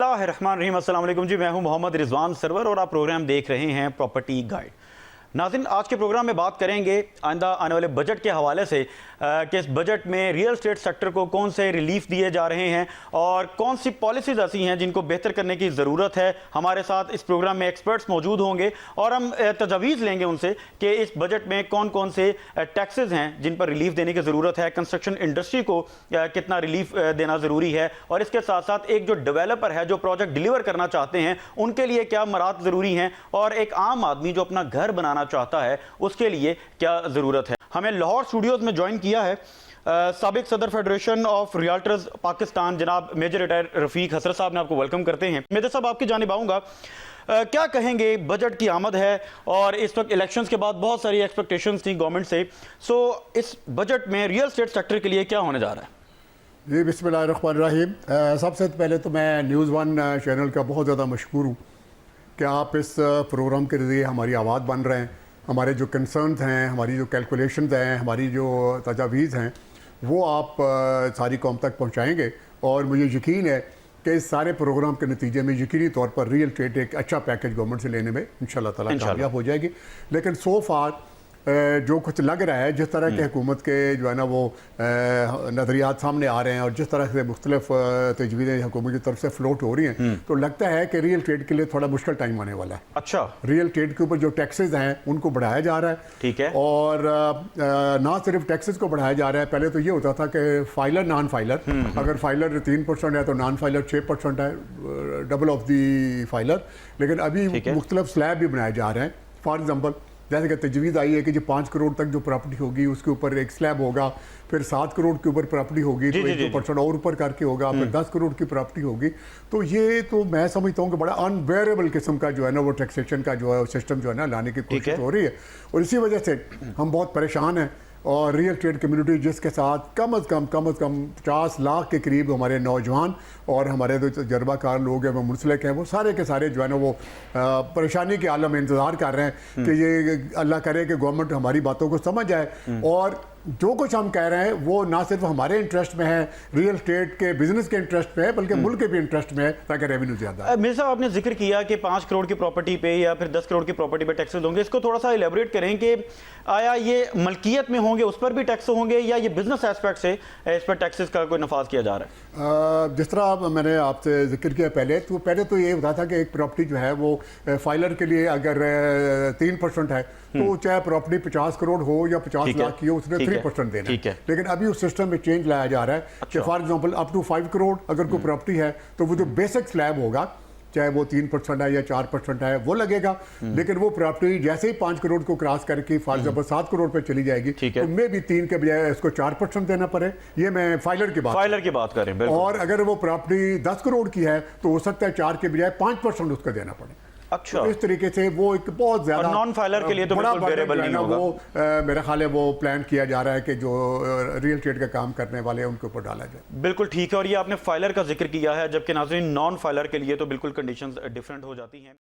रहमान अस्सलाम वालेकुम जी, मैं हूं मोहम्मद रिजवान सरवर और आप प्रोग्राम देख रहे हैं प्रॉपर्टी गाइड। नाज़रीन, आज के प्रोग्राम में बात करेंगे आइंदा आने वाले बजट के हवाले से कि इस बजट में रियल एस्टेट सेक्टर को कौन से रिलीफ दिए जा रहे हैं और कौन सी पॉलिसीज ऐसी हैं जिनको बेहतर करने की ज़रूरत है। हमारे साथ इस प्रोग्राम में एक्सपर्ट्स मौजूद होंगे और हम तजवीज़ लेंगे उनसे कि इस बजट में कौन कौन से टैक्सेस हैं जिन पर रिलीफ देने की ज़रूरत है, कंस्ट्रक्शन इंडस्ट्री को कितना रिलीफ देना ज़रूरी है और इसके साथ साथ एक जो डेवलपर है जो प्रोजेक्ट डिलीवर करना चाहते हैं उनके लिए क्या मराहत ज़रूरी हैं और एक आम आदमी जो अपना घर बनाना चाहता है उसके लिए क्या ज़रूरत है। हमें लाहौर स्टूडियोज़ में ज्वाइन किया है साबिक सदर फेडरेशन ऑफ रियल्टर्स पाकिस्तान जनाब मेजर रिटायर रफ़ीक हसरत साहब ने आपको वेलकम करते हैं। मेजर साहब, आपकी जानिब आऊँगा, क्या कहेंगे? बजट की आमद है और इस वक्त इलेक्शंस के बाद बहुत सारी एक्सपेक्टेशंस थी गवर्नमेंट से, सो इस बजट में रियल एस्टेट सेक्टर के लिए क्या होने जा रहा है? जी, बिस्मिल्लाहिर्रहमानिर्रहीम। सबसे पहले तो मैं न्यूज़ वन चैनल का बहुत ज़्यादा मशकूर हूँ कि आप इस प्रोग्राम के ज़रिए हमारी आवाज़ बन रहे हैं। हमारे जो कंसर्न्स हैं, हमारी जो कैलकुलेशंस हैं, हमारी जो तजावीज़ हैं, वो आप सारी कौम तक पहुँचाएँगे और मुझे यकीन है कि इस सारे प्रोग्राम के नतीजे में यकीनी तौर पर रियल एस्टेट एक अच्छा पैकेज गवर्नमेंट से लेने में इंशाल्लाह ताला कामयाब हो जाएगी। लेकिन सो फार जो कुछ लग रहा है, जिस तरह के हुकूमत के जो है ना वो नज़रियात सामने आ रहे हैं और जिस तरह से मुख्तलिफ तजवीज़ें हुकूमत की तरफ से फ्लोट हो रही हैं, तो लगता है कि रियल एस्टेट के लिए थोड़ा मुश्किल टाइम आने वाला है। अच्छा, रियल एस्टेट के ऊपर जो टैक्सेस हैं उनको बढ़ाया जा रहा है। ठीक है। और ना सिर्फ टैक्सेस को बढ़ाया जा रहा है, पहले तो ये होता था कि फाइलर नॉन फाइलर, अगर फाइलर 3% है तो नॉन फाइलर 6% है, डबल ऑफ दी फाइलर। लेकिन अभी मुख्तलिफ स्लैब भी बनाए जा रहे हैं। फॉर एग्जाम्पल, जैसे कि तजवीज़ आई है कि जो 5 करोड़ तक जो प्रॉपर्टी होगी उसके ऊपर एक स्लैब होगा, फिर 7 करोड़ के ऊपर प्रॉपर्टी होगी तो 1% और ऊपर करके होगा, फिर 10 करोड़ की प्रॉपर्टी होगी। तो ये तो मैं समझता हूँ कि बड़ा अनबेरेबल किस्म का जो है ना वो टैक्सेशन का जो है सिस्टम जो है ना लाने की कोशिश हो रही है और इसी वजह से हम बहुत परेशान हैं। और रियल एस्टेट कम्युनिटी जिसके साथ कम अज़ कम 50 लाख के करीब हमारे नौजवान और हमारे जो तजर्बाकार लोग हैं वो मुंसलिक हैं, वो सारे के सारे जो है ना वो परेशानी के आलम में इंतज़ार कर रहे हैं कि ये अल्लाह करे कि गवर्नमेंट हमारी बातों को समझ आए और जो कुछ हम कह रहे हैं वो ना सिर्फ हमारे इंटरेस्ट में है, रियल एस्टेट के बिजनेस के इंटरेस्ट में है, बल्कि मुल्क के भी इंटरेस्ट में है ताकि रेवेन्यू ज़्यादा। मेरे साहब, आपने जिक्र किया कि 5 करोड़ की प्रॉपर्टी पे या फिर 10 करोड़ की प्रॉपर्टी पे टैक्सेस होंगे, इसको थोड़ा सा इलेबोरेट करें कि आया ये मलकियत में होंगे उस पर भी टैक्स होंगे या ये बिजनेस एस्पेक्ट से इस पर टैक्सेस का कोई नफाज किया जा रहा है? जिस तरह मैंने आपसे जिक्र किया पहले तो ये होता था कि एक प्रॉपर्टी जो है वो फाइलर के लिए अगर 3% है तो चाहे प्रॉपर्टी 50 करोड़ हो या 50 लाख की हो, उसने 3% देना है। लेकिन अभी उस सिस्टम में चेंज लाया जा रहा है कि for example up to 5 crore अगर कोई प्रॉपर्टी है तो वो जो बेसिक स्लैब होगा, चाहे वो 3% है या 4% है, वो लगेगा। लेकिन वो प्रॉपर्टी जैसे ही 5 करोड़ को क्रॉस करके फॉर एग्जाम्पल 7 करोड़ पे चली जाएगी तो मे भी 3 के बजाय इसको 4% देना पड़े। ये मैं फाइलर की बात कर रहे हैं। और अगर वो प्रॉपर्टी 10 करोड़ की है तो हो सकता है 4 के बजाय 5% उसको देना पड़े। अच्छा, इस तरीके से वो एक बहुत ज्यादा नॉन फाइलर के लिए तो बड़ा वेरिएबल नहीं होगा। वो मेरा ख्याल है वो प्लान किया जा रहा है कि जो रियल एस्टेट का काम करने वाले हैं उनके ऊपर डाला जाए। बिल्कुल ठीक है। और ये आपने फाइलर का जिक्र किया है, जबकि नाज़रीन नॉन फाइलर के लिए तो बिल्कुल कंडीशंस डिफरेंट हो जाती हैं।